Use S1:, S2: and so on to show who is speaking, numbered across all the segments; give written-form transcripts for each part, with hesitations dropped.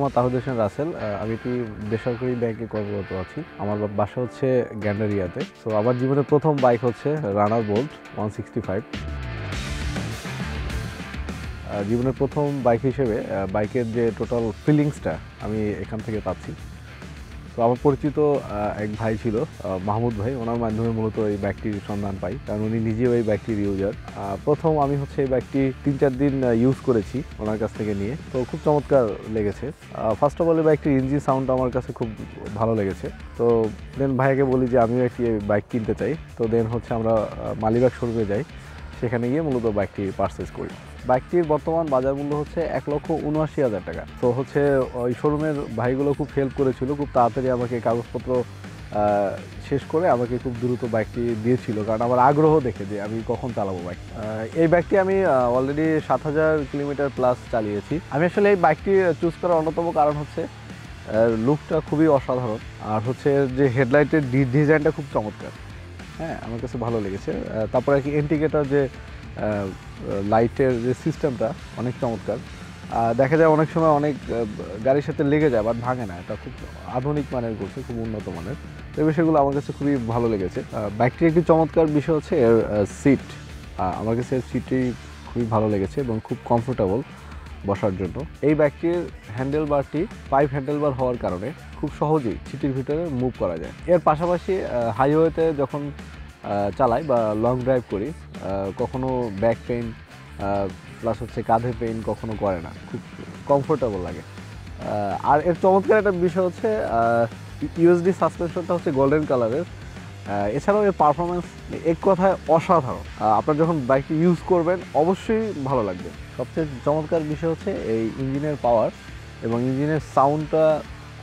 S1: মোহাম্মদ তাহিদ হোসেন রাসেল। আমি একটি বেসরকারি ব্যাংকে কর্মরত আছি। আমার বাসা হচ্ছে গ্যান্ডারিয়াতে। সো আমার জীবনের প্রথম বাইক হচ্ছে রানার বোল্ট 165। জীবনের প্রথম বাইক হিসেবে বাইকের যে টোটাল ফিলিংসটা আমি এখান থেকে পাচ্ছি। তো আমার পরিচিত এক ভাই ছিল, মাহমুদ ভাই, ওনার মাধ্যমে মূলত এই বাইকটির সন্ধান পাই, কারণ উনি নিজেও এই বাইকটির ইউজার। প্রথম আমি হচ্ছে এই বাইকটি 3-4 দিন ইউজ করেছি ওনার কাছ থেকে নিয়ে, তো খুব চমৎকার লেগেছে। ফার্স্ট অফ অল এই বাইকটির ইঞ্জিন সাউন্ডটা আমার কাছে খুব ভালো লেগেছে। তো দেন ভাইকে বলি যে আমিও একটি বাইক কিনতে চাই। তো দেন হচ্ছে আমরা মালিবাগ শোরুমে যাই, সেখানে গিয়ে মূলত বাইকটি পারচেজ করি। বাইকটির বর্তমান বাজার মূল্য হচ্ছে 1,79,000 টাকা। তো হচ্ছে ওই শোরুমের ভাইগুলো খুব হেল্প করেছিল, খুব তাড়াতাড়ি আমাকে কাগজপত্র শেষ করে আমাকে খুব দ্রুত বাইকটি দিয়েছিল, কারণ আমার আগ্রহ দেখে যে আমি কখন চালাবো বাইক। এই বাইকটি আমি অলরেডি 7,000 কিলোমিটার প্লাস চালিয়েছি। আমি আসলে এই বাইকটি চুজ করার অন্যতম কারণ হচ্ছে লুকটা খুবই অসাধারণ, আর হচ্ছে যে হেডলাইটের ডিজাইনটা খুব চমৎকার। হ্যাঁ, আমার কাছে ভালো লেগেছে। তারপরে কি ইন্ডিকেটর যে লাইটের যে সিস্টেমটা অনেক চমৎকার। দেখা যায় অনেক সময় অনেক গাড়ির সাথে লেগে যায়, বাট ভাঙে না। এটা খুব আধুনিক মানের করছে, খুব উন্নত মানের। এই বিষয়গুলো আমার কাছে খুবই ভালো লেগেছে। বাইকটির একটি চমৎকার বিষয় হচ্ছে এর সিট। আমার কাছে এর সিটটি খুবই ভালো লেগেছে এবং খুব কমফোর্টেবল বসার জন্য। এই বাইকটির হ্যান্ডেলবারটি 5 হ্যান্ডেলবার হওয়ার কারণে খুব সহজেই সিটির ভিতরে মুভ করা যায়। এর পাশাপাশি হাইওয়েতে যখন চালাই বা লং ড্রাইভ করি, কখনো ব্যাক পেইন প্লাস হচ্ছে কাঁধে পেইন কখনো করে না, খুব কমফোর্টেবল লাগে। আর এর চমৎকার একটা বিষয় হচ্ছে ইউএসডি সাসপেনশনটা হচ্ছে গোল্ডেন কালারের। এছাড়াও এর পারফরমেন্স এক কথায় অসাধারণ। আপনারা যখন বাইকটি ইউজ করবেন অবশ্যই ভালো লাগবে। সবচেয়ে চমৎকার বিষয় হচ্ছে এই ইঞ্জিনের পাওয়ার এবং ইঞ্জিনের সাউন্ডটা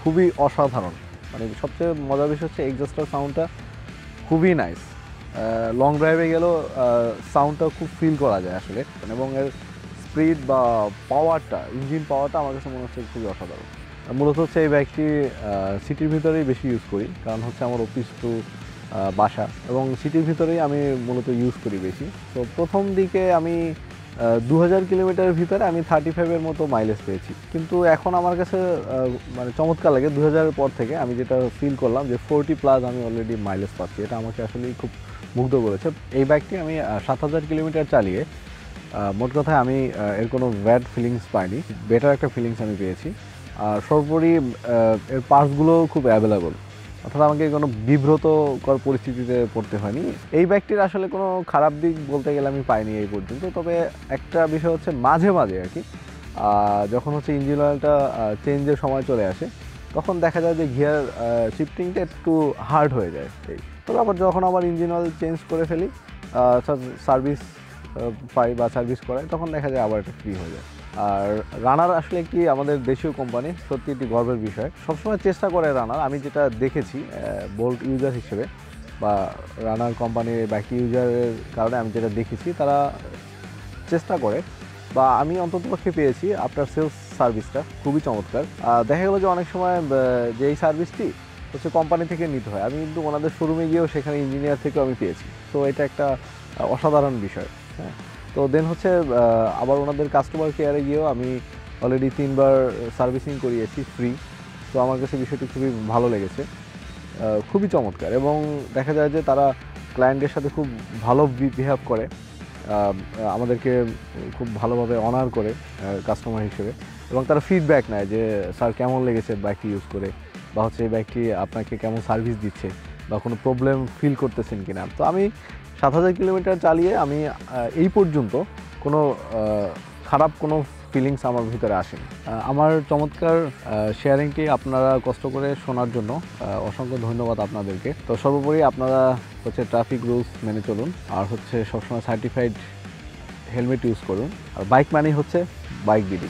S1: খুবই অসাধারণ। মানে সবচেয়ে মজার বিষয় হচ্ছে এক্সস্টার সাউন্ডটা খুবই নাইস। লং ড্রাইভে গেলেও সাউন্ডটা খুব ফিল করা যায় আসলে, এবং এর স্পিড বা পাওয়ারটা, ইঞ্জিন পাওয়ারটা আমার কাছে মনে হচ্ছে খুবই অসাধারণ। মূলত হচ্ছে এই বাইকটি সিটির ভিতরেই বেশি ইউজ করি, কারণ হচ্ছে আমার অফিস টু বাসা, এবং সিটির ভিতরেই আমি মূলত ইউজ করি বেশি। তো প্রথম দিকে আমি 2000 কিলোমিটারের ভিতরে আমি 35-এর মতো মাইলেজ পেয়েছি, কিন্তু এখন আমার কাছে মানে চমৎকার লাগে। 2000-এর পর থেকে আমি যেটা ফিল করলাম যে 40+ আমি অলরেডি মাইলেজ পাচ্ছি, এটা আমাকে আসলেই খুব মুগ্ধ করেছে। এই বাইকটি আমি 7000 কিলোমিটার চালিয়ে মোট কথায় আমি এর কোনো ব্যাড ফিলিংস পাইনি, বেটার একটা ফিলিংস আমি পেয়েছি। আর সর্বোপরি এর পার্টসগুলো খুব অ্যাভেলেবল, অর্থাৎ আমাকে কোনো বিব্রতকর পরিস্থিতিতে পড়তে হয়নি। এই বাইকটির আসলে কোনো খারাপ দিক বলতে গেলে আমি পাইনি এই পর্যন্ত। তবে একটা বিষয় হচ্ছে মাঝে মাঝে আর কি, যখন হচ্ছে ইঞ্জিন অয়েলটা চেঞ্জের সময় চলে আসে, তখন দেখা যায় যে গিয়ার শিফটিংটা একটু হার্ড হয়ে যায়। তবে আবার যখন আমার ইঞ্জিন অয়েল চেঞ্জ করে ফেলি, সার্ভিস পাই বা সার্ভিস করাই, তখন দেখা যায় আবার এটা ফ্রি হয়ে যায়। আর রানার আসলে একটি আমাদের দেশীয় কোম্পানি, সত্যি একটি গর্বের বিষয়। সবসময় চেষ্টা করে রানার, আমি যেটা দেখেছি বোল্ট ইউজার হিসেবে বা রানার কোম্পানির বাইক ইউজারের কারণে আমি যেটা দেখেছি, তারা চেষ্টা করে, বা আমি অন্ততপক্ষে পেয়েছি আফটার সেলস সার্ভিসটা খুবই চমৎকার। দেখা গেলো যে অনেক সময় যে এই সার্ভিসটি হচ্ছে কোম্পানি থেকে নিতে হয়, আমি কিন্তু ওনাদের শোরুমে গিয়েও সেখানে ইঞ্জিনিয়ার থেকেও আমি পেয়েছি। তো এটা একটা অসাধারণ বিষয়। হ্যাঁ, তো দেন হচ্ছে আবার ওনাদের কাস্টমার কেয়ারে গিয়েও আমি অলরেডি 3বার সার্ভিসিং করিয়েছি ফ্রি। তো আমার কাছে বিষয়টি খুবই ভালো লেগেছে, খুবই চমৎকার। এবং দেখা যায় যে তারা ক্লায়েন্টের সাথে খুব ভালো বিহেভ করে, আমাদেরকে খুব ভালোভাবে অনার করে কাস্টমার হিসেবে, এবং তারা ফিডব্যাক নেয় যে স্যার কেমন লেগেছে বাইকটি ইউজ করে, বা হচ্ছে এই বাইকটি আপনাকে কেমন সার্ভিস দিচ্ছে, বা কোনো প্রবলেম ফিল করতেছেন কিনা। তো আমি 7000 কিলোমিটার চালিয়ে আমি এই পর্যন্ত কোনো খারাপ কোনো ফিলিংস আমার ভিতরে আসেনি। আমার চমৎকার শেয়ারিংটি আপনারা কষ্ট করে শোনার জন্য অসংখ্য ধন্যবাদ আপনাদেরকে। তো সর্বোপরি আপনারা হচ্ছে ট্রাফিক রুলস মেনে চলুন, আর হচ্ছে সবসময় সার্টিফাইড হেলমেট ইউজ করুন। আর বাইক মানেই হচ্ছে বাইক বিডি।